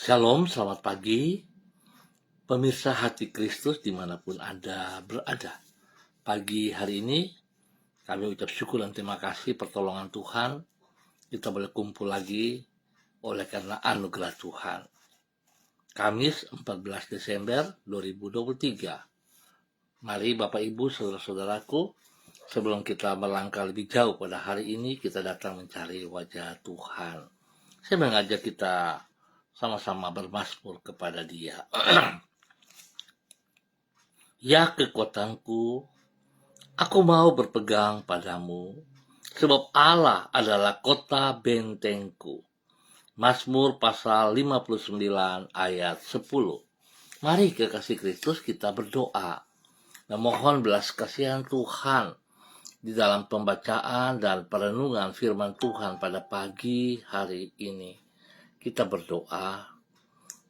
Shalom, selamat pagi, pemirsa hati Kristus dimanapun Anda berada. Pagi hari ini kami ucap syukur dan terima kasih pertolongan Tuhan. Kita boleh kumpul lagi oleh karena anugerah Tuhan. Kamis 14 Desember 2023. Mari Bapak Ibu, saudara-saudaraku, sebelum kita melangkah lebih jauh pada hari ini, kita datang mencari wajah Tuhan. Saya mengajak kita sama-sama bermazmur kepada Dia. Ya kekuatanku, aku mau berpegang padamu, sebab Allah adalah kota bentengku. Mazmur pasal 59 ayat 10. Mari kekasih Kristus kita berdoa dan mohon belas kasihan Tuhan di dalam pembacaan dan perenungan firman Tuhan pada pagi hari ini. Kita berdoa,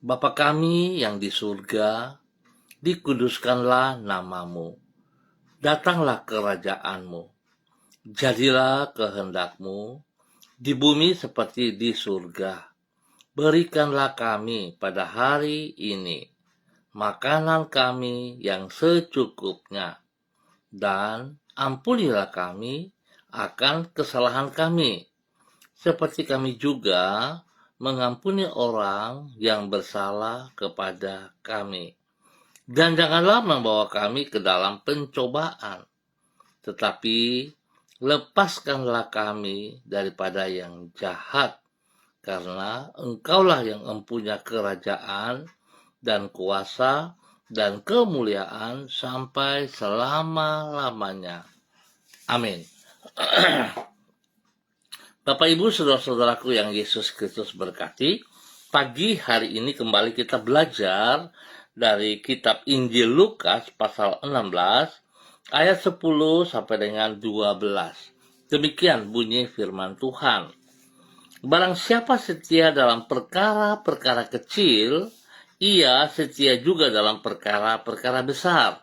Bapa kami yang di surga, dikuduskanlah namamu. Datanglah kerajaanmu. Jadilah kehendakmu di bumi seperti di surga. Berikanlah kami pada hari ini makanan kami yang secukupnya, dan ampunilah kami akan kesalahan kami, seperti kami juga mengampuni orang yang bersalah kepada kami. Dan janganlah membawa kami ke dalam pencobaan, tetapi lepaskanlah kami daripada yang jahat, karena Engkaulah yang mempunyai kerajaan dan kuasa dan kemuliaan sampai selama-lamanya. Amin. Bapak Ibu, saudara-saudaraku yang Yesus Kristus berkati, pagi hari ini kembali kita belajar dari kitab Injil Lukas pasal 16 ayat 10 sampai dengan 12. Demikian bunyi firman Tuhan. Barang siapa setia dalam perkara-perkara kecil, ia setia juga dalam perkara-perkara besar.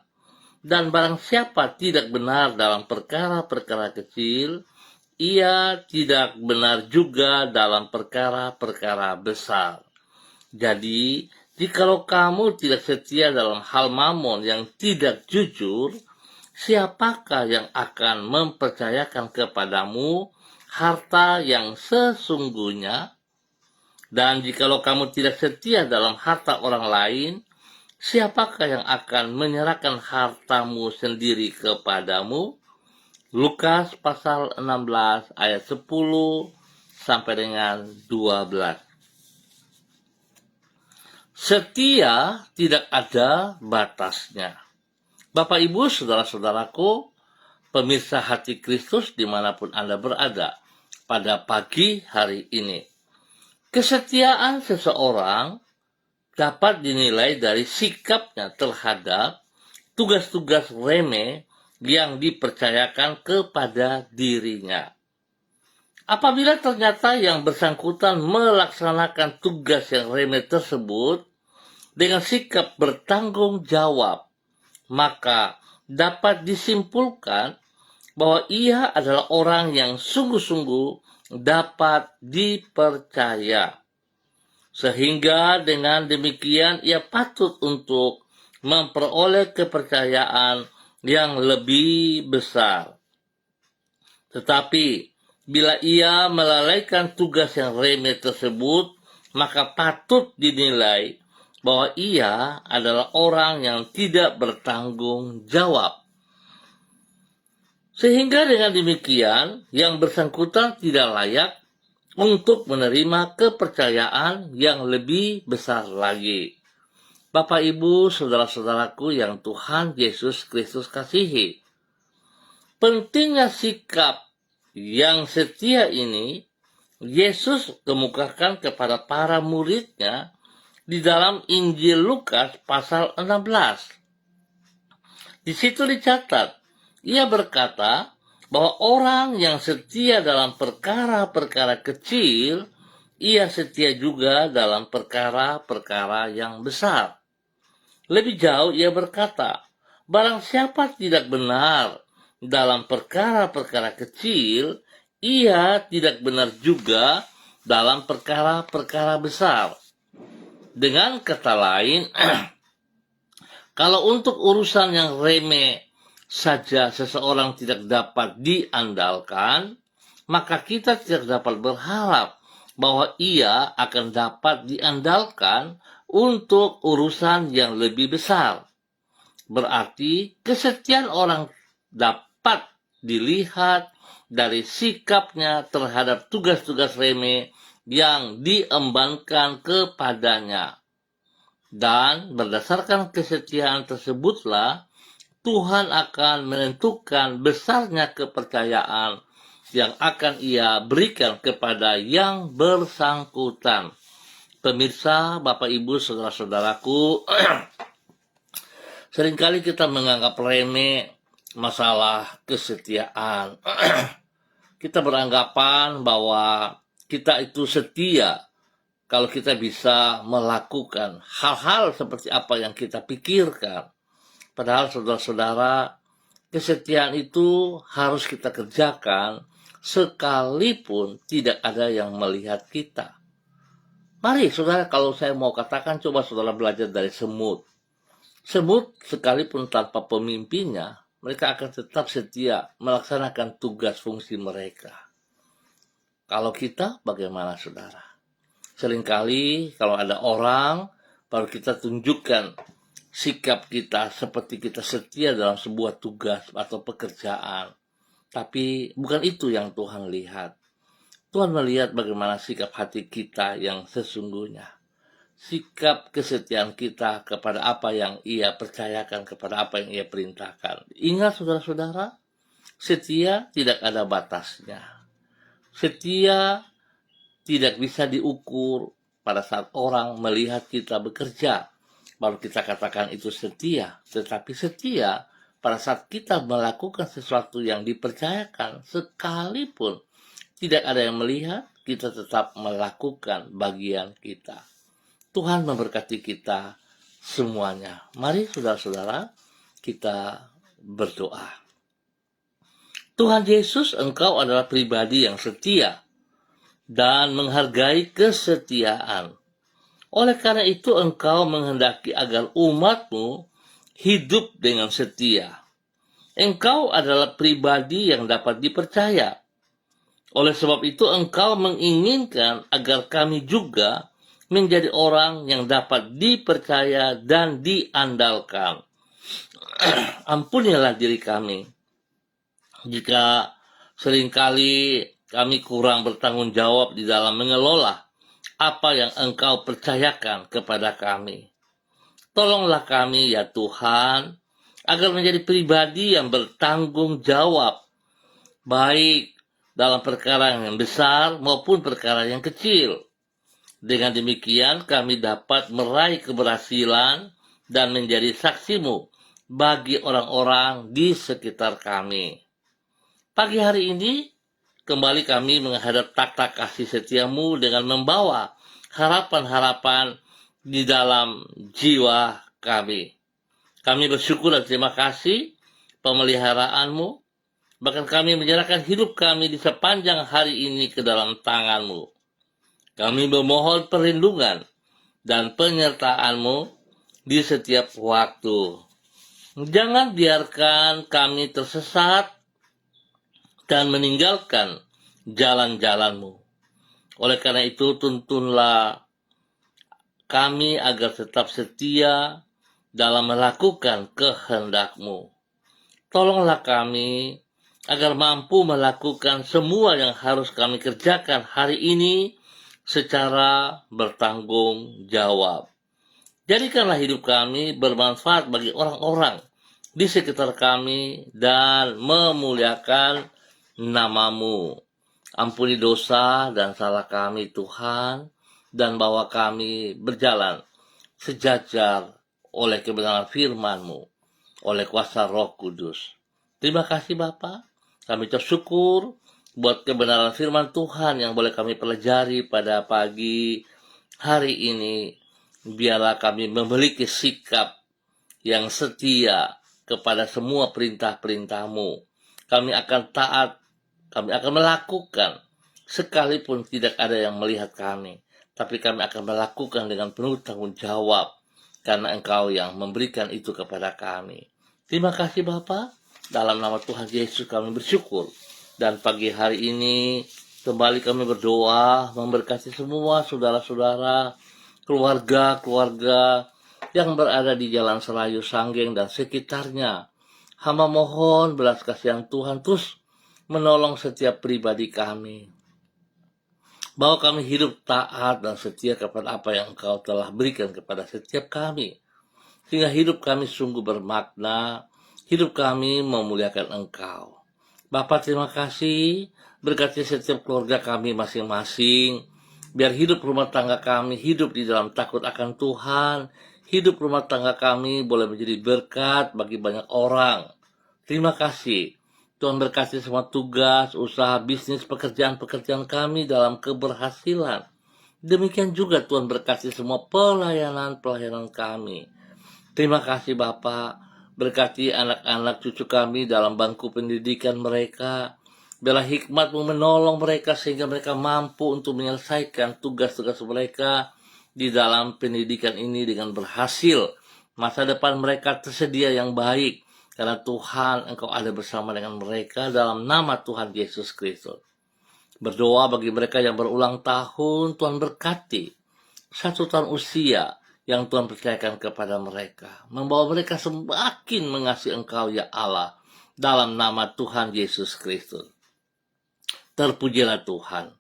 Dan barang siapa tidak benar dalam perkara-perkara kecil, ia tidak benar juga dalam perkara-perkara besar. Jadi, jikalau kamu tidak setia dalam hal mamon yang tidak jujur, siapakah yang akan mempercayakan kepadamu harta yang sesungguhnya? Dan jikalau kamu tidak setia dalam harta orang lain, siapakah yang akan menyerahkan hartamu sendiri kepadamu? Lukas pasal 16 ayat 10 sampai dengan 12. Setia tidak ada batasnya. Bapak Ibu, saudara-saudaraku, pemirsa hati Kristus dimanapun Anda berada pada pagi hari ini. Kesetiaan seseorang dapat dinilai dari sikapnya terhadap tugas-tugas remeh yang dipercayakan kepada dirinya. Apabila ternyata yang bersangkutan melaksanakan tugas yang remeh tersebut dengan sikap bertanggung jawab, maka dapat disimpulkan bahwa ia adalah orang yang sungguh-sungguh dapat dipercaya. Sehingga dengan demikian ia patut untuk memperoleh kepercayaan yang lebih besar. Tetapi bila ia melalaikan tugas yang remeh tersebut, maka patut dinilai bahwa ia adalah orang yang tidak bertanggung jawab. Sehingga dengan demikian, yang bersangkutan tidak layak untuk menerima kepercayaan yang lebih besar lagi. Bapak, Ibu, saudara-saudaraku yang Tuhan Yesus Kristus kasihi, pentingnya sikap yang setia ini Yesus kemukakan kepada para muridnya di dalam Injil Lukas pasal 16. Di situ dicatat, ia berkata bahwa orang yang setia dalam perkara-perkara kecil, ia setia juga dalam perkara-perkara yang besar. Lebih jauh ia berkata, barang siapa tidak benar dalam perkara-perkara kecil, ia tidak benar juga dalam perkara-perkara besar. Dengan kata lain, kalau untuk urusan yang remeh saja seseorang tidak dapat diandalkan, maka kita tidak dapat berharap bahwa ia akan dapat diandalkan untuk urusan yang lebih besar. Berarti kesetiaan orang dapat dilihat dari sikapnya terhadap tugas-tugas remeh yang diembankan kepadanya. Dan berdasarkan kesetiaan tersebutlah Tuhan akan menentukan besarnya kepercayaan yang akan ia berikan kepada yang bersangkutan. Pemirsa, Bapak Ibu, saudara-saudaraku, seringkali kita menganggap remeh masalah kesetiaan. Kita beranggapan bahwa kita itu setia kalau kita bisa melakukan hal-hal seperti apa yang kita pikirkan. Padahal saudara-saudara, kesetiaan itu harus kita kerjakan sekalipun tidak ada yang melihat kita. Mari saudara, kalau saya mau katakan, coba saudara belajar dari semut. Semut sekalipun tanpa pemimpinnya, mereka akan tetap setia melaksanakan tugas fungsi mereka. Kalau kita bagaimana saudara? Seringkali kalau ada orang, baru kita tunjukkan sikap kita seperti kita setia dalam sebuah tugas atau pekerjaan. Tapi bukan itu yang Tuhan lihat. Tuhan melihat bagaimana sikap hati kita yang sesungguhnya. Sikap kesetiaan kita kepada apa yang ia percayakan, kepada apa yang ia perintahkan. Ingat saudara-saudara, setia tidak ada batasnya. Setia tidak bisa diukur pada saat orang melihat kita bekerja. Baru kita katakan itu setia. Tetapi setia pada saat kita melakukan sesuatu yang dipercayakan, sekalipun tidak ada yang melihat, kita tetap melakukan bagian kita. Tuhan memberkati kita semuanya. Mari saudara-saudara, kita berdoa. Tuhan Yesus, Engkau adalah pribadi yang setia dan menghargai kesetiaan. Oleh karena itu Engkau menghendaki agar umat-Mu hidup dengan setia. Engkau adalah pribadi yang dapat dipercaya. Oleh sebab itu Engkau menginginkan agar kami juga menjadi orang yang dapat dipercaya dan diandalkan. Ampunilah diri kami jika seringkali kami kurang bertanggung jawab di dalam mengelola apa yang Engkau percayakan kepada kami. Tolonglah kami ya Tuhan, agar menjadi pribadi yang bertanggung jawab, baik dalam perkara yang besar maupun perkara yang kecil. Dengan demikian kami dapat meraih keberhasilan dan menjadi saksi-Mu bagi orang-orang di sekitar kami. Pagi hari ini, kembali kami menghadap takhta kasih setia-Mu dengan membawa harapan-harapan di dalam jiwa kami. Kami bersyukur dan terima kasih pemeliharaanmu. Bahkan kami menyerahkan hidup kami di sepanjang hari ini ke dalam tangan-Mu. Kami memohon perlindungan dan penyertaan-Mu di setiap waktu. Jangan biarkan kami tersesat dan meninggalkan jalan-jalan-Mu. Oleh karena itu, tuntunlah kami agar tetap setia dalam melakukan kehendak-Mu. Tolonglah kami agar mampu melakukan semua yang harus kami kerjakan hari ini secara bertanggung jawab. Jadikanlah hidup kami bermanfaat bagi orang-orang di sekitar kami dan memuliakan nama-Mu. Ampuni dosa dan salah kami Tuhan, dan bawa kami berjalan sejajar oleh kebenaran firman-Mu, oleh kuasa Roh Kudus. Terima kasih Bapa. Kami bersyukur buat kebenaran firman Tuhan yang boleh kami pelajari pada pagi hari ini. Biarlah kami memiliki sikap yang setia kepada semua perintah-perintah-Mu. Kami akan taat, kami akan melakukan sekalipun tidak ada yang melihat kami. tapi kami akan melakukan dengan penuh tanggung jawab, karena Engkau yang memberikan itu kepada kami. Terima kasih Bapa, dalam nama Tuhan Yesus kami bersyukur. Dan pagi hari ini kembali kami berdoa, memberkati semua saudara-saudara, keluarga-keluarga yang berada di Jalan Serayu Sanggeng dan sekitarnya. Hamba mohon belas kasihan Tuhan terus menolong setiap pribadi kami, bahwa kami hidup taat dan setia kepada apa yang Engkau telah berikan kepada setiap kami, sehingga hidup kami sungguh bermakna, hidup kami memuliakan Engkau. Bapa, terima kasih, berkati setiap keluarga kami masing-masing, biar hidup rumah tangga kami hidup di dalam takut akan Tuhan, hidup rumah tangga kami boleh menjadi berkat bagi banyak orang. Terima kasih. Tuhan berkati semua tugas, usaha, bisnis, pekerjaan-pekerjaan kami dalam keberhasilan. Demikian juga Tuhan berkati semua pelayanan-pelayanan kami. Terima kasih Bapak, berkati anak-anak cucu kami dalam bangku pendidikan mereka. Biarlah hikmat-Mu menolong mereka sehingga mereka mampu untuk menyelesaikan tugas-tugas mereka di dalam pendidikan ini dengan berhasil. Masa depan mereka tersedia yang baik, karena Tuhan Engkau ada bersama dengan mereka dalam nama Tuhan Yesus Kristus. Berdoa bagi mereka yang berulang tahun, Tuhan berkati 1 tahun usia yang Tuhan percayakan kepada mereka, membawa mereka semakin mengasihi Engkau ya Allah, dalam nama Tuhan Yesus Kristus. Terpujilah Tuhan.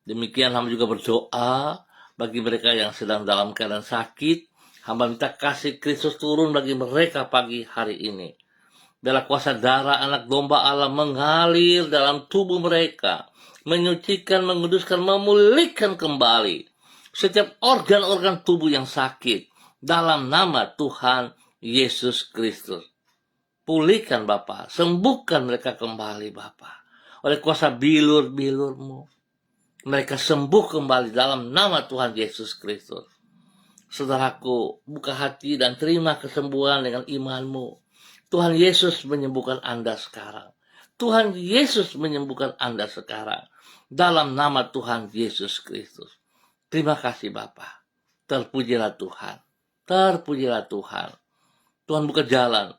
Demikian hamba juga berdoa bagi mereka yang sedang dalam keadaan sakit. Hamba minta kasih Kristus turun bagi mereka pagi hari ini. Biarlah kuasa darah anak domba Allah mengalir dalam tubuh mereka, menyucikan, menguduskan, memulihkan kembali setiap organ-organ tubuh yang sakit dalam nama Tuhan Yesus Kristus. Pulihkan Bapa, sembuhkan mereka kembali Bapa, oleh kuasa bilur-bilur-Mu. Mereka sembuh kembali dalam nama Tuhan Yesus Kristus. Saudaraku, buka hati dan terima kesembuhan dengan iman-Mu. Tuhan Yesus menyembuhkan Anda sekarang. Tuhan Yesus menyembuhkan Anda sekarang. Dalam nama Tuhan Yesus Kristus. Terima kasih Bapa. Terpujilah Tuhan. Terpujilah Tuhan. Tuhan buka jalan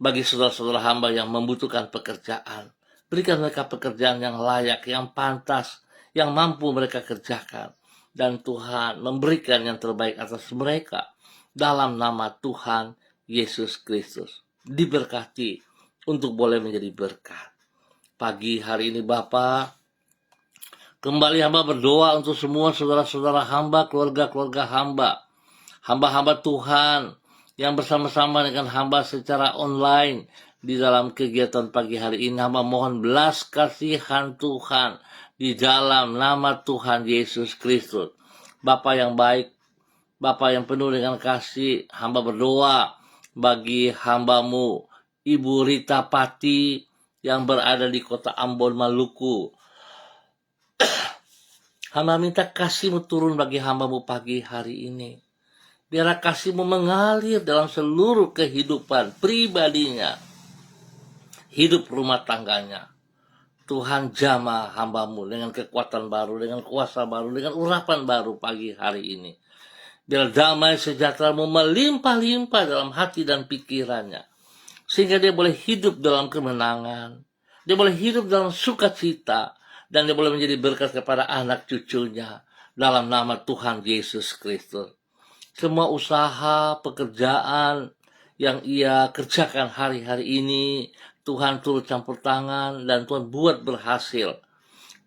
bagi saudara-saudara hamba yang membutuhkan pekerjaan. Berikan mereka pekerjaan yang layak, yang pantas, yang mampu mereka kerjakan. Dan Tuhan memberikan yang terbaik atas mereka. Dalam nama Tuhan Yesus Kristus. Diberkati untuk boleh menjadi berkat. Pagi hari ini Bapa, kembali hamba berdoa untuk semua saudara-saudara hamba, keluarga-keluarga hamba, hamba-hamba Tuhan yang bersama-sama dengan hamba secara online di dalam kegiatan pagi hari ini. Hamba mohon belas kasihan Tuhan di dalam nama Tuhan Yesus Kristus. Bapa yang baik, Bapa yang penuh dengan kasih, hamba berdoa bagi hamba-Mu Ibu Rita Pati yang berada di kota Ambon, Maluku. Hamba minta kasih-Mu turun bagi hamba-Mu pagi hari ini. Biarlah kasih-Mu mengalir dalam seluruh kehidupan pribadinya, hidup rumah tangganya. Tuhan jamah hamba-Mu dengan kekuatan baru, dengan kuasa baru, dengan urapan baru pagi hari ini. Biar damai sejahtera-Mu melimpah-limpah dalam hati dan pikirannya. Sehingga dia boleh hidup dalam kemenangan. Dia boleh hidup dalam sukacita. Dan dia boleh menjadi berkat kepada anak cucunya. Dalam nama Tuhan Yesus Kristus. Semua usaha, pekerjaan yang ia kerjakan hari-hari ini, Tuhan turut campur tangan dan Tuhan buat berhasil.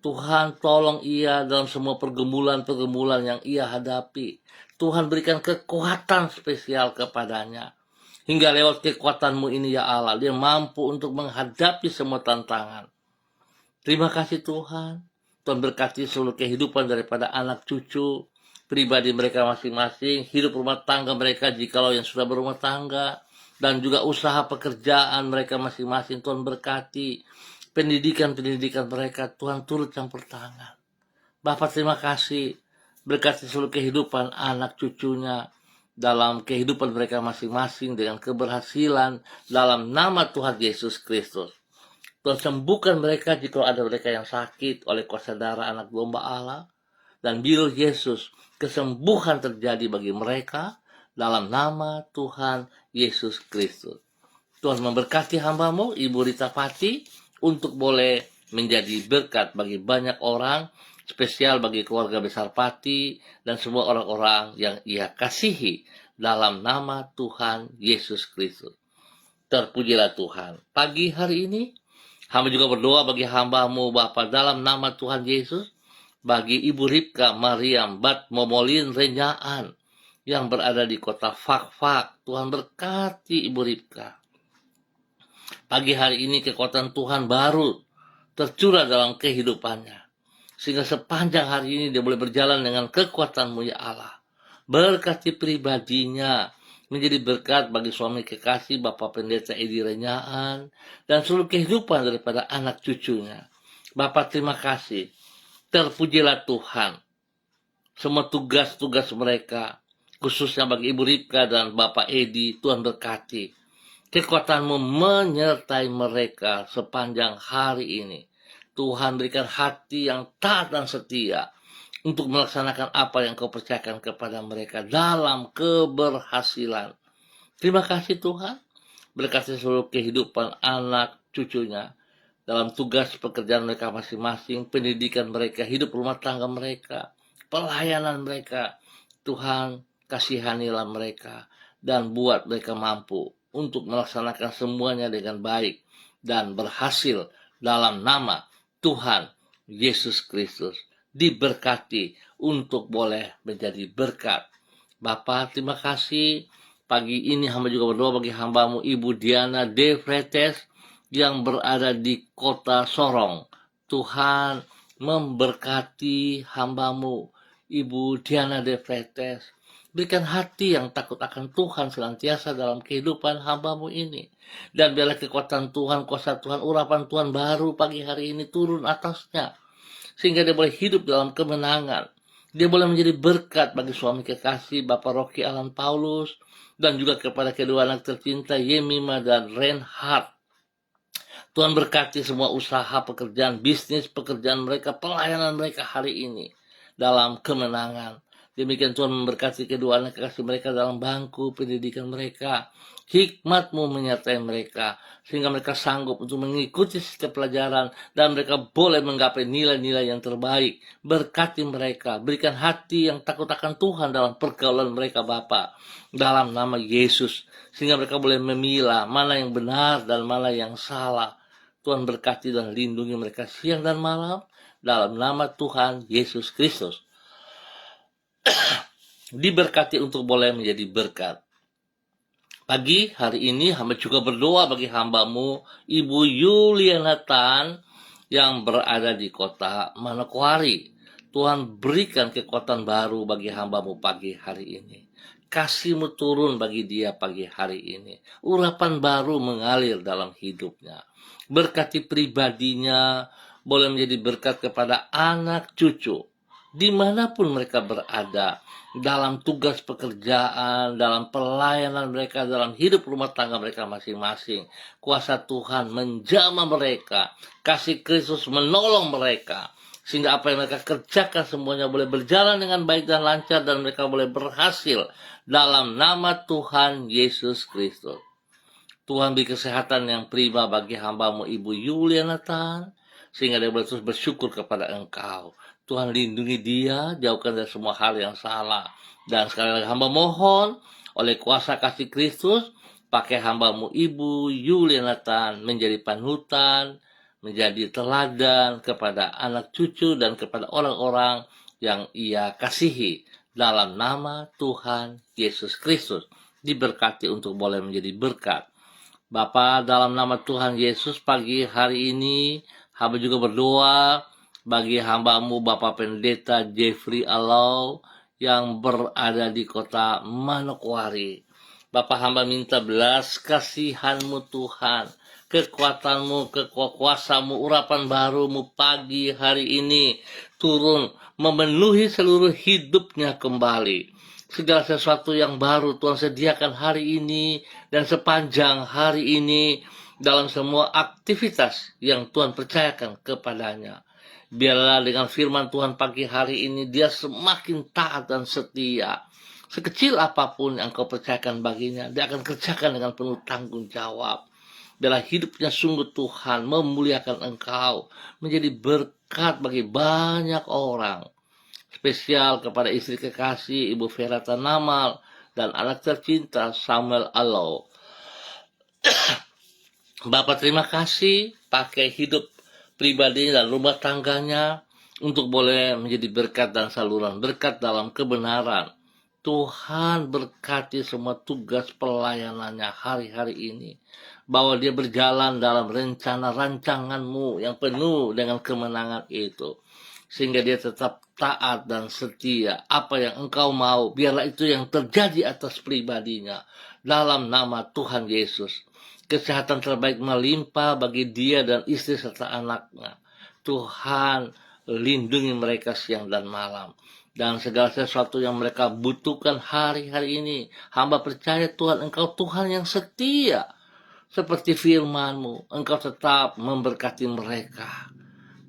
Tuhan tolong ia dalam semua pergumulan-pergumulan yang ia hadapi. Tuhan berikan kekuatan spesial kepadanya. Hingga lewat kekuatan-Mu ini ya Allah, dia mampu untuk menghadapi semua tantangan. Terima kasih Tuhan. Tuhan berkati seluruh kehidupan daripada anak cucu, pribadi mereka masing-masing, hidup rumah tangga mereka jikalau yang sudah berumah tangga, dan juga usaha pekerjaan mereka masing-masing. Tuhan berkati pendidikan-pendidikan mereka, Tuhan turut campur tangan. Bapak terima kasih, berkati seluruh kehidupan anak cucunya dalam kehidupan mereka masing-masing dengan keberhasilan dalam nama Tuhan Yesus Kristus. Tuhan sembuhkan mereka jika ada mereka yang sakit oleh kuasa darah anak domba Allah. dan biru Yesus. Kesembuhan terjadi bagi mereka dalam nama Tuhan Yesus Kristus. Tuhan memberkati hamba-Mu, Ibu Rita Pati, untuk boleh menjadi berkat bagi banyak orang, spesial bagi keluarga besar Pati dan semua orang-orang yang Ia kasihi dalam nama Tuhan Yesus Kristus. Terpujilah Tuhan. Pagi hari ini, hamba juga berdoa bagi hamba-Mu Bapa dalam nama Tuhan Yesus, bagi Ibu Ripka Mariam Bat Momolin Renyaan yang berada di kota Fakfak. Tuhan berkati Ibu Ripka. Pagi hari ini kekuatan Tuhan baru tercurah dalam kehidupannya, sehingga sepanjang hari ini dia boleh berjalan dengan kekuatan-Mu ya Allah. Berkati pribadinya, menjadi berkat bagi suami kekasih Bapak Pendeta Edi Renyaan dan seluruh kehidupan daripada anak cucunya. Bapak terima kasih. Terpujilah Tuhan. Semua tugas-tugas mereka, khususnya bagi Ibu Ripka dan Bapak Edi, Tuhan berkati. Kekuatan-Mu menyertai mereka sepanjang hari ini. Tuhan berikan hati yang taat dan setia untuk melaksanakan apa yang Kau percayakan kepada mereka dalam keberhasilan. Terima kasih Tuhan. Berkati seluruh kehidupan anak cucunya dalam tugas pekerjaan mereka masing-masing, pendidikan mereka, hidup rumah tangga mereka, pelayanan mereka. Tuhan, kasihanilah mereka dan buat mereka mampu untuk melaksanakan semuanya dengan baik dan berhasil dalam nama Tuhan Yesus Kristus. Diberkati untuk boleh menjadi berkat. Bapak, terima kasih. Pagi ini hamba juga berdoa bagi hamba-Mu Ibu Diana De Fretes yang berada di kota Sorong. Tuhan memberkati hamba-Mu Ibu Diana De Fretes. Berikan hati yang takut akan Tuhan senantiasa dalam kehidupan hamba-Mu ini. Dan biarlah kekuatan Tuhan, kuasa Tuhan, urapan Tuhan baru pagi hari ini turun atasnya. Sehingga dia boleh hidup dalam kemenangan. Dia boleh menjadi berkat bagi suami kekasih Bapak Rocky Alan Paulus. Dan juga kepada kedua anak tercinta Yemima dan Reinhard. Tuhan berkati semua usaha, pekerjaan, bisnis, pekerjaan mereka, pelayanan mereka hari ini dalam kemenangan. Demikian Tuhan memberkati kedua anak kekasih mereka dalam bangku pendidikan mereka. Hikmat-Mu menyertai mereka, sehingga mereka sanggup untuk mengikuti setiap pelajaran, dan mereka boleh menggapai nilai-nilai yang terbaik. Berkati mereka, berikan hati yang takut akan Tuhan dalam pergaulan mereka Bapa, dalam nama Yesus, sehingga mereka boleh memilah mana yang benar dan mana yang salah. Tuhan berkati dan lindungi mereka siang dan malam, dalam nama Tuhan Yesus Kristus. Diberkati untuk boleh menjadi berkat. Pagi hari ini hamba juga berdoa bagi hamba-Mu Ibu Yuliana Tan yang berada di kota Manokwari. Tuhan berikan kekuatan baru bagi hamba-Mu pagi hari ini. Kasih-Mu turun bagi dia pagi hari ini. Urapan baru mengalir dalam hidupnya. Berkati pribadinya, boleh menjadi berkat kepada anak cucu dimanapun mereka berada, dalam tugas pekerjaan, dalam pelayanan mereka, dalam hidup rumah tangga mereka masing-masing. Kuasa Tuhan menjamah mereka, kasih Kristus menolong mereka, sehingga apa yang mereka kerjakan semuanya boleh berjalan dengan baik dan lancar, dan mereka boleh berhasil dalam nama Tuhan Yesus Kristus. Tuhan beri kesehatan yang prima bagi hamba-Mu Ibu Yuliana Tan, sehingga dia boleh terus bersyukur kepada Engkau. Tuhan lindungi dia, jauhkan dari semua hal yang salah. Dan sekali lagi hamba mohon, oleh kuasa kasih Kristus, pakai hamba-Mu Ibu Yuliana Tan menjadi panutan, menjadi teladan kepada anak cucu dan kepada orang-orang yang Ia kasihi. Dalam nama Tuhan Yesus Kristus, diberkati untuk boleh menjadi berkat. Bapa, dalam nama Tuhan Yesus, pagi hari ini hamba juga berdoa bagi hamba-Mu Bapak Pendeta Jeffrey Alau yang berada di kota Manokwari. Bapak hamba minta belas kasihan-Mu Tuhan, kekuatan-Mu, kekuasaan-Mu, urapan baru-Mu pagi hari ini turun memenuhi seluruh hidupnya kembali. Segala sesuatu yang baru Tuhan sediakan hari ini dan sepanjang hari ini dalam semua aktivitas yang Tuhan percayakan kepadanya. Biarlah dengan firman Tuhan pagi hari ini dia semakin taat dan setia. Sekecil apapun yang kau percayakan baginya, dia akan kerjakan dengan penuh tanggung jawab. Biarlah hidupnya sungguh Tuhan memuliakan engkau, menjadi berkat bagi banyak orang. Spesial kepada istri kekasih Ibu Vera Tanamal dan anak tercinta Samuel Alo. Bapak terima kasih pakai hidup pribadi dan rumah tangganya untuk boleh menjadi berkat dan saluran berkat dalam kebenaran. Tuhan berkati semua tugas pelayanannya hari-hari ini. Bahwa dia berjalan dalam rencana rancanganmu yang penuh dengan kemenangan itu. Sehingga dia tetap taat dan setia. Apa yang engkau mau, biarlah itu yang terjadi atas pribadinya. Dalam nama Tuhan Yesus. Kesehatan terbaik melimpah bagi dia dan istri serta anaknya. Tuhan lindungi mereka siang dan malam. Dan segala sesuatu yang mereka butuhkan hari-hari ini. Hamba percaya Tuhan, engkau Tuhan yang setia. Seperti firman-Mu, engkau tetap memberkati mereka.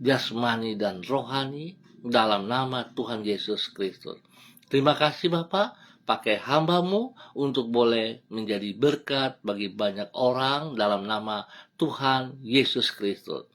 Jasmani dan rohani dalam nama Tuhan Yesus Kristus. Terima kasih Bapak, pakai hamba-Mu untuk boleh menjadi berkat bagi banyak orang dalam nama Tuhan Yesus Kristus.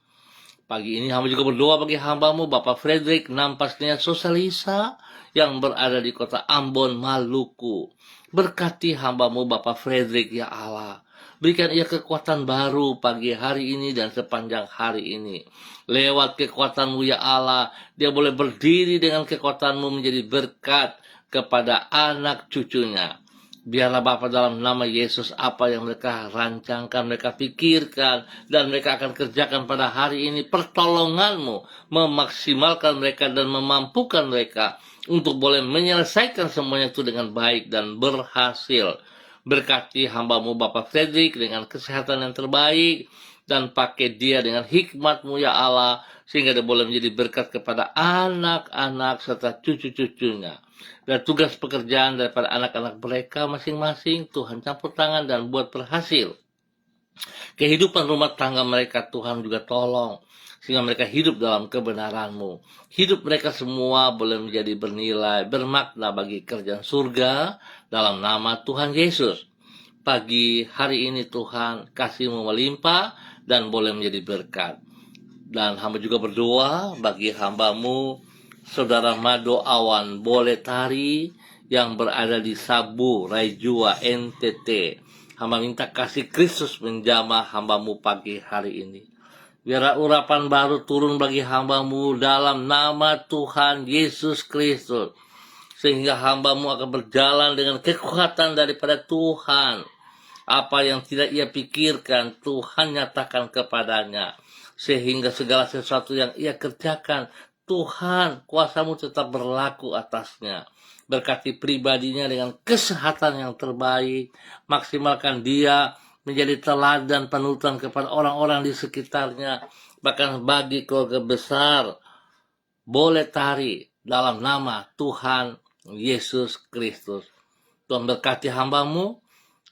Pagi ini hamba juga berdoa bagi hamba-Mu Bapak Frederick Nampasnya Sosalisa yang berada di kota Ambon, Maluku. Berkati hamba-Mu Bapak Frederick ya Allah. Berikan ia kekuatan baru pagi hari ini dan sepanjang hari ini. Lewat kekuatan-Mu ya Allah, dia boleh berdiri dengan kekuatan-Mu menjadi berkat kepada anak cucunya. Biarlah Bapa dalam nama Yesus apa yang mereka rancangkan, mereka pikirkan, dan mereka akan kerjakan pada hari ini. Pertolongan-Mu memaksimalkan mereka dan memampukan mereka untuk boleh menyelesaikan semuanya itu dengan baik dan berhasil. Berkati hamba-Mu Bapak Frederick dengan kesehatan yang terbaik, dan pakai dia dengan hikmat-Mu ya Allah, sehingga dia boleh menjadi berkat kepada anak-anak serta cucu-cucunya. Dan tugas pekerjaan daripada anak-anak mereka masing-masing, Tuhan campur tangan dan buat berhasil. Kehidupan rumah tangga mereka Tuhan juga tolong, sehingga mereka hidup dalam kebenaran-Mu. Hidup mereka semua boleh menjadi bernilai, bermakna bagi kerjaan surga dalam nama Tuhan Yesus. Pagi hari ini Tuhan, kasih-Mu melimpah dan boleh menjadi berkat. Dan hamba juga berdoa bagi hamba-Mu Saudara Mado Awan Boletari yang berada di Sabu, Raijua, NTT. Hamba minta kasih Kristus menjamah hamba-Mu pagi hari ini. Biarlah urapan baru turun bagi hamba-Mu dalam nama Tuhan Yesus Kristus. Sehingga hamba-Mu akan berjalan dengan kekuatan daripada Tuhan. Apa yang tidak ia pikirkan, Tuhan nyatakan kepadanya. Sehingga segala sesuatu yang ia kerjakan, Tuhan, kuasa-Mu tetap berlaku atasnya. Berkati pribadinya dengan kesehatan yang terbaik. Maksimalkan dia menjadi teladan panutan kepada orang-orang di sekitarnya. Bahkan bagi keluarga besar, Boletari dalam nama Tuhan Yesus Kristus. Tuhan berkati hamba-Mu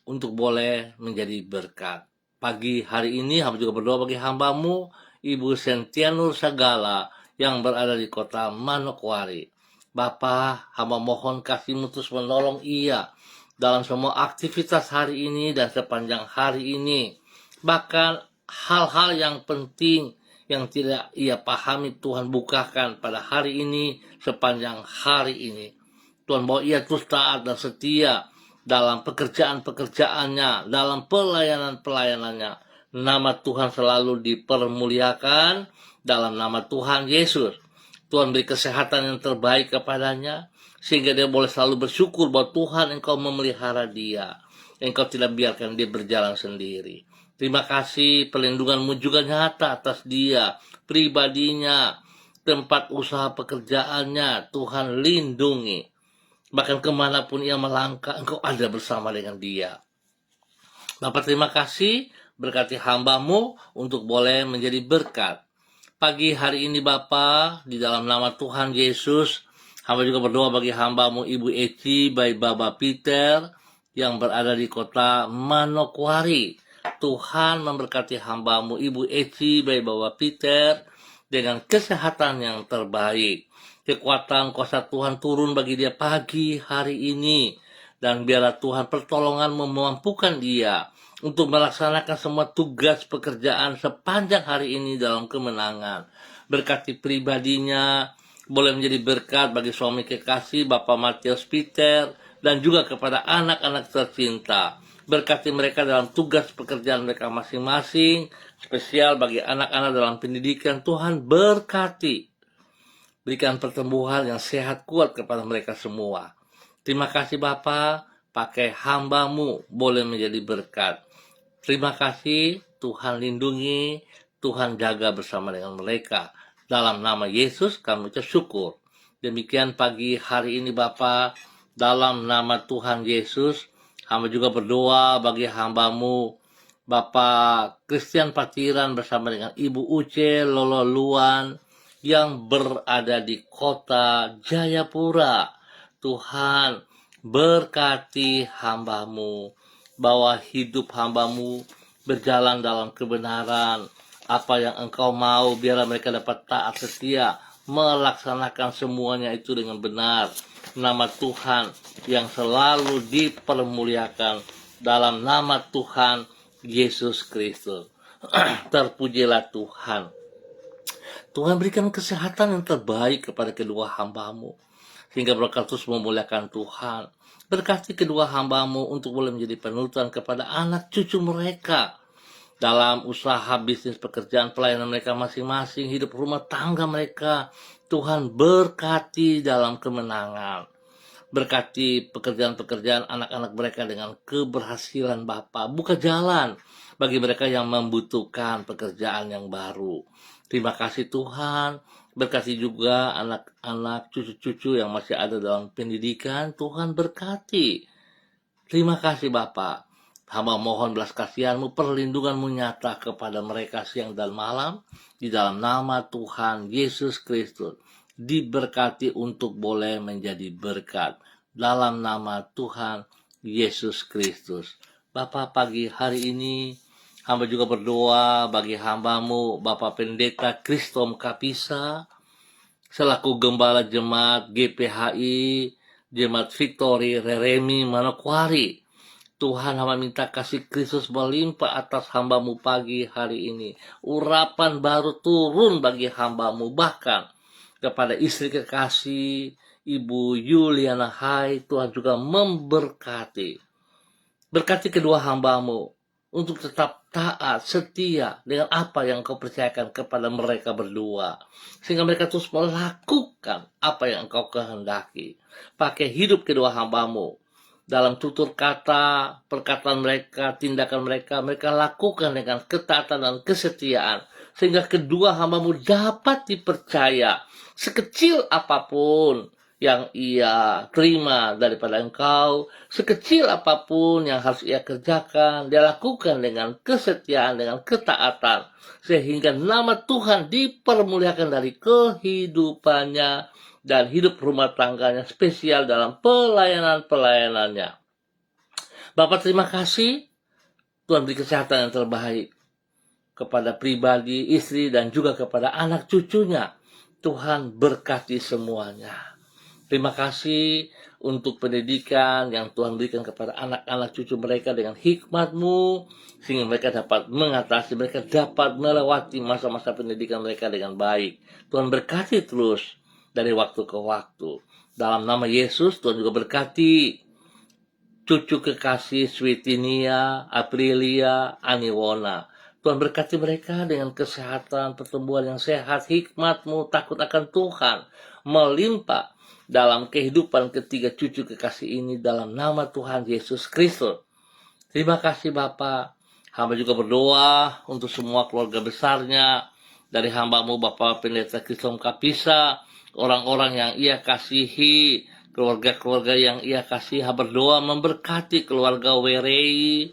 untuk boleh menjadi berkat. Pagi hari ini hamba juga berdoa bagi hamba-Mu, Ibu Sentianur Sagala, yang berada di kota Manokwari. Bapa, hamba mohon kasih-Mu terus menolong ia dalam semua aktivitas hari ini dan sepanjang hari ini. Bahkan hal-hal yang penting yang tidak ia pahami Tuhan bukakan pada hari ini sepanjang hari ini. Tuhan bahwa ia terus taat dan setia dalam pekerjaan-pekerjaannya, dalam pelayanan-pelayanannya. Nama Tuhan selalu dipermuliakan dalam nama Tuhan Yesus. Tuhan beri kesehatan yang terbaik kepadanya, sehingga dia boleh selalu bersyukur bahwa Tuhan Engkau memelihara dia. Engkau tidak biarkan dia berjalan sendiri. Terima kasih perlindungan-Mu juga nyata atas dia, pribadinya, tempat usaha pekerjaannya. Tuhan lindungi. Bahkan kemanapun ia melangkah, Engkau ada bersama dengan dia. Bapak terima kasih, berkati hamba-Mu untuk boleh menjadi berkat. Pagi hari ini Bapa, di dalam nama Tuhan Yesus, hamba juga berdoa bagi hamba-Mu Ibu Eci by Baba Peter yang berada di kota Manokwari. Tuhan memberkati hamba-Mu Ibu Eci by Baba Peter dengan kesehatan yang terbaik. Kekuatan kuasa Tuhan turun bagi dia pagi hari ini. Dan biarlah Tuhan pertolongan memampukan dia untuk melaksanakan semua tugas pekerjaan sepanjang hari ini dalam kemenangan. Berkati pribadinya, boleh menjadi berkat bagi suami kekasih Bapak Matius Peter, dan juga kepada anak-anak tercinta. Berkati mereka dalam tugas pekerjaan mereka masing-masing, spesial bagi anak-anak dalam pendidikan. Tuhan berkati, berikan pertumbuhan yang sehat kuat kepada mereka semua. Terima kasih Bapa, pakai hamba-Mu boleh menjadi berkat. Terima kasih, Tuhan lindungi, Tuhan jaga bersama dengan mereka. Dalam nama Yesus kami ucap syukur. Demikian pagi hari ini Bapa, dalam nama Tuhan Yesus, hamba juga berdoa bagi hamba-Mu, Bapak Christian Patiran bersama dengan Ibu Uce Lololuan yang berada di kota Jayapura. Tuhan berkati hamba-Mu, bahwa hidup hamba-Mu berjalan dalam kebenaran. Apa yang Engkau mau, biarlah mereka dapat taat setia, melaksanakan semuanya itu dengan benar. Nama Tuhan yang selalu dipermuliakan dalam nama Tuhan Yesus Kristus. Terpujilah Tuhan. Tuhan berikan kesehatan yang terbaik kepada kedua hamba-Mu, sehingga mereka terus memuliakan Tuhan. Berkati kedua hamba-Mu untuk boleh menjadi panutan kepada anak cucu mereka dalam usaha, bisnis, pekerjaan, pelayanan mereka masing-masing, hidup rumah tangga mereka. Tuhan berkati dalam kemenangan. Berkati pekerjaan-pekerjaan anak-anak mereka dengan keberhasilan Bapa. Buka jalan bagi mereka yang membutuhkan pekerjaan yang baru. Terima kasih Tuhan. Berkati juga anak-anak, cucu-cucu yang masih ada dalam pendidikan. Tuhan berkati. Terima kasih Bapa. Hamba mohon belas kasihan-Mu, perlindungan-Mu nyata kepada mereka siang dan malam. Di dalam nama Tuhan Yesus Kristus. Diberkati untuk boleh menjadi berkat. Dalam nama Tuhan Yesus Kristus. Bapa, pagi hari ini hamba juga berdoa bagi hamba-Mu, Bapak Pendeta Kristom Kapisa, selaku Gembala Jemaat GPHI, Jemaat Victory Reremi Manokwari. Tuhan, hamba minta kasih Kristus melimpah atas hamba-Mu pagi hari ini. Urapan baru turun bagi hamba-Mu, bahkan kepada istri kekasih Ibu Yuliana Hai, Tuhan juga memberkati. Berkati kedua hamba-Mu untuk tetap taat, setia dengan apa yang Engkau percayakan kepada mereka berdua, sehingga mereka terus melakukan apa yang Engkau kehendaki. Pakai hidup kedua hamba-Mu dalam tutur kata, perkataan mereka, tindakan mereka, mereka lakukan dengan ketaatan dan kesetiaan, sehingga kedua hamba-Mu dapat dipercaya. Sekecil apapun yang ia terima daripada Engkau, sekecil apapun yang harus ia kerjakan, dia lakukan dengan kesetiaan, dengan ketaatan, sehingga nama Tuhan dipermuliakan dari kehidupannya dan hidup rumah tangganya, spesial dalam pelayanan-pelayanannya. Bapak, terima kasih. Tuhan beri kesehatan yang terbaik kepada pribadi, istri, dan juga kepada anak cucunya. Tuhan berkati semuanya. Terima kasih untuk pendidikan yang Tuhan berikan kepada anak-anak cucu mereka dengan hikmat-Mu, sehingga mereka dapat mengatasi, mereka dapat melewati masa-masa pendidikan mereka dengan baik. Tuhan berkati terus dari waktu ke waktu. Dalam nama Yesus, Tuhan juga berkati cucu kekasih Switinia, Aprilia, Aniwona. Tuhan berkati mereka dengan kesehatan, pertumbuhan yang sehat, hikmat-Mu, takut akan Tuhan, melimpah dalam kehidupan ketiga cucu kekasih ini dalam nama Tuhan Yesus Kristus. Terima kasih Bapa. Hamba juga berdoa untuk semua keluarga besarnya, dari hamba-Mu Bapak Pendeta Kristom Kapisa, orang-orang yang ia kasihi, keluarga-keluarga yang ia kasih. Berdoa memberkati keluarga Werei,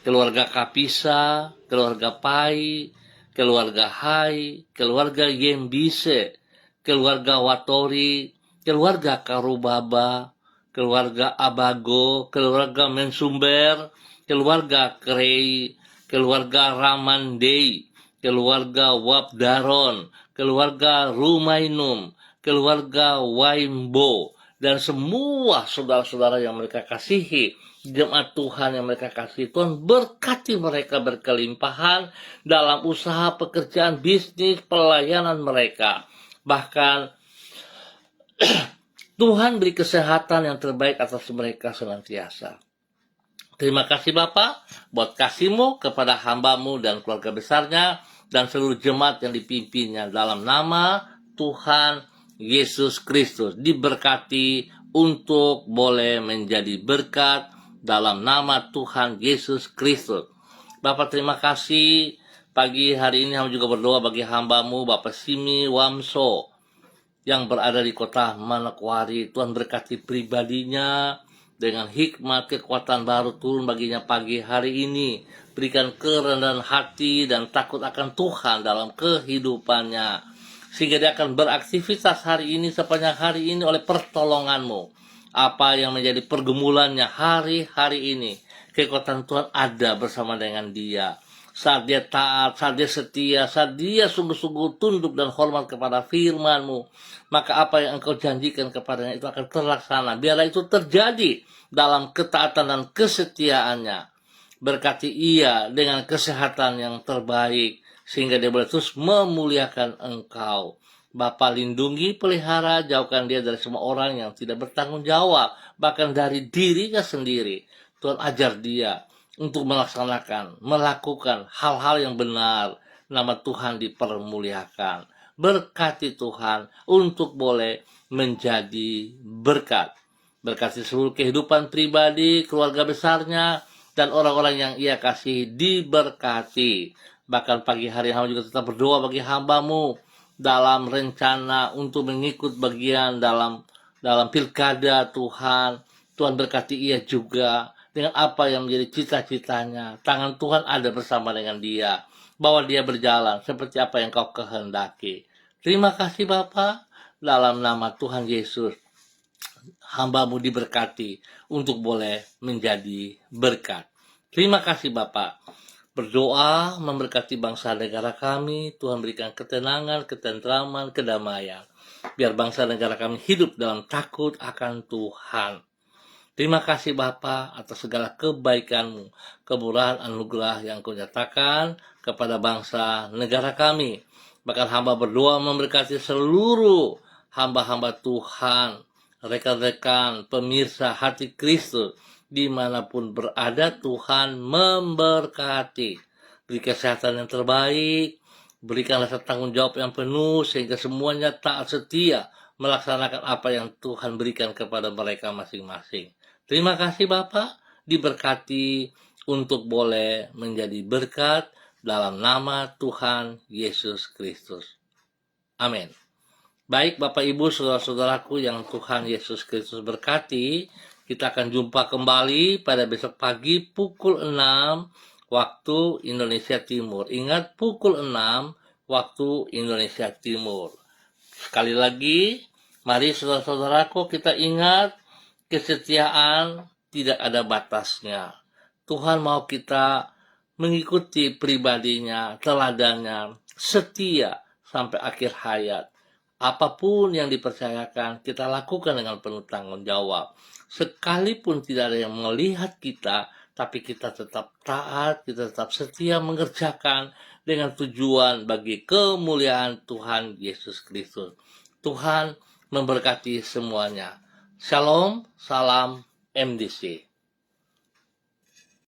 keluarga Kapisa, keluarga Pai, keluarga Hai, keluarga Yembise, keluarga Watori, keluarga Karubaba, keluarga Abago, keluarga Mensumber, keluarga Krei, keluarga Ramandei, keluarga Wabdaron, keluarga Rumainum, keluarga Waimbo, dan semua saudara-saudara yang mereka kasihi, jemaat Tuhan yang mereka kasih. Tuhan berkati mereka berkelimpahan dalam usaha, pekerjaan, bisnis, pelayanan mereka. Bahkan Tuhan beri kesehatan yang terbaik atas mereka senantiasa. Terima kasih Bapa buat kasih-Mu kepada hamba-Mu dan keluarga besarnya dan seluruh jemaat yang dipimpinnya, dalam nama Tuhan Yesus Kristus. Diberkati untuk boleh menjadi berkat dalam nama Tuhan Yesus Kristus. Bapak, terima kasih. Pagi hari ini kami juga berdoa bagi hamba-Mu Bapak Simi Wamso yang berada di kota Manokwari. Tuhan berkati pribadinya dengan hikmat, kekuatan baru turun baginya pagi hari ini. Berikan kerendahan hati dan takut akan Tuhan dalam kehidupannya, sehingga dia akan beraktivitas hari ini sepanjang hari ini oleh pertolongan-Mu. Apa yang menjadi pergumulannya hari-hari ini, kekuatan Tuhan ada bersama dengan dia. Saat dia taat, saat dia setia, saat dia sungguh-sungguh tunduk dan hormat kepada firman-Mu, maka apa yang Engkau janjikan kepadanya itu akan terlaksana. Biarlah itu terjadi dalam ketaatan dan kesetiaannya. Berkati ia dengan kesehatan yang terbaik, sehingga dia boleh terus memuliakan Engkau. Bapa, lindungi, pelihara, jauhkan dia dari semua orang yang tidak bertanggung jawab, bahkan dari dirinya sendiri. Tuhan ajar dia untuk melakukan hal-hal yang benar. Nama Tuhan dipermuliakan. Berkati Tuhan untuk boleh menjadi berkat. Berkati seluruh kehidupan pribadi, keluarga besarnya, dan orang-orang yang ia kasih diberkati. Bahkan pagi hari hamba juga tetap berdoa bagi hamba-Mu dalam rencana untuk mengikut bagian dalam pilkada Tuhan. Tuhan berkati ia juga dengan apa yang menjadi cita-citanya. Tangan Tuhan ada bersama dengan dia. Bahwa dia berjalan seperti apa yang Kau kehendaki. Terima kasih Bapa, dalam nama Tuhan Yesus. Hamba-Mu diberkati untuk boleh menjadi berkat. Terima kasih Bapa. Berdoa memberkati bangsa negara kami. Tuhan berikan ketenangan, ketentraman, kedamaian. Biar bangsa negara kami hidup dalam takut akan Tuhan. Terima kasih Bapa atas segala kebaikan-Mu, kemurahan anugerah yang Kau nyatakan kepada bangsa negara kami. Bahkan hamba berdoa memberkati seluruh hamba-hamba Tuhan, rekan-rekan, pemirsa hati Kristus, dimanapun berada. Tuhan memberkati. Beri kesehatan yang terbaik, berikan rasa tanggung jawab yang penuh, sehingga semuanya taat setia melaksanakan apa yang Tuhan berikan kepada mereka masing-masing. Terima kasih Bapa, diberkati untuk boleh menjadi berkat dalam nama Tuhan Yesus Kristus. Amin. Baik Bapak Ibu saudara-saudaraku yang Tuhan Yesus Kristus berkati, kita akan jumpa kembali pada besok pagi pukul 6 waktu Indonesia Timur. Ingat, pukul 6 waktu Indonesia Timur. Sekali lagi, mari saudara-saudaraku kita ingat, kesetiaan tidak ada batasnya. Tuhan mau kita mengikuti pribadinya, teladannya, setia sampai akhir hayat. Apapun yang dipercayakan, kita lakukan dengan penuh tanggung jawab. Sekalipun tidak ada yang melihat kita, tapi kita tetap taat, kita tetap setia mengerjakan dengan tujuan bagi kemuliaan Tuhan Yesus Kristus. Tuhan memberkati semuanya. Shalom, salam MDC.